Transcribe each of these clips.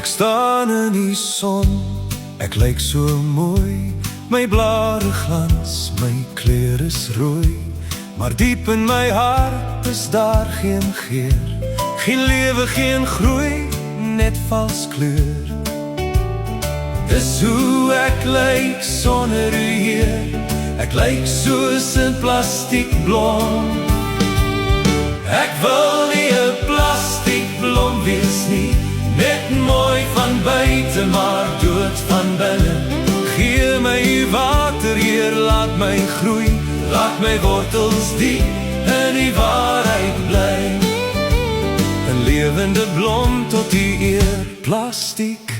Ek staan in die son, ek lyk so mooi. My blare glans, my kleur is rooi. Maar diep in my hart is daar geen geur. Geen lewe, geen groei, net vals kleur. Dis hoe ek lyk sonder u Heer. Ek lyk soos 'n plastiekblom. Ek wil nie 'n plastiekblom wees nie, net mooi van buite, maar dood van binne. Gee my u water, Heer, laat my groei. Laat my wortels diep in die waarheid bly. 'n lewende blom tot u eer. Plastiek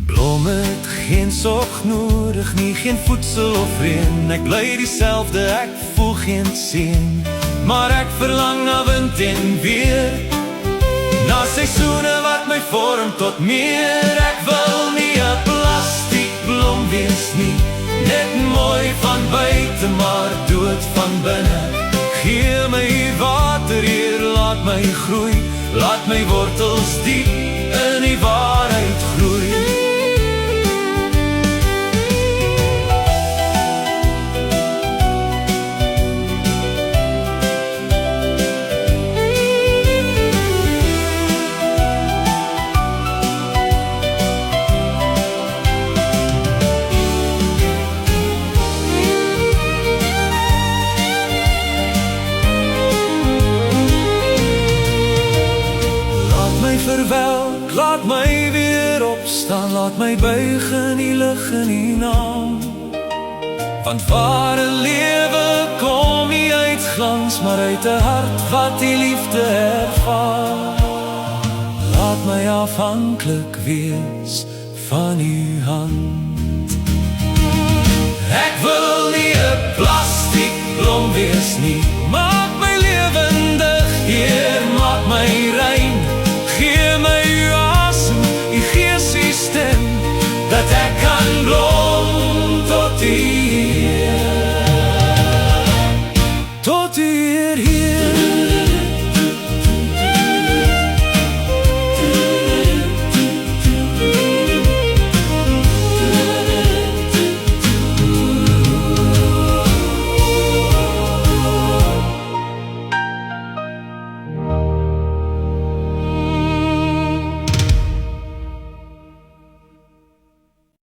blomme het geen sorg nodig nie, geen voedsel of reën. Ek bly dieselfde, ek voel geen seën. Maar ek verlang na wind en weer, na seisoene wat my vorm tot meer. Ek wil nie 'n plastiekblom wees nie, net mooi van buite, maar dood van binne. Gee my u water, Heer, laat my groei. Laat my wortels diep in die waarheid groei. Verwelk, laat my weer opstaan, laat my buig in die lig in die naam. Want ware lewe kom nie uit glans, maar uit 'n hart wat die liefde ervaar. Laat my afhanklik wees van u hand. Ek wil nie 'n plastiekblom wees nie,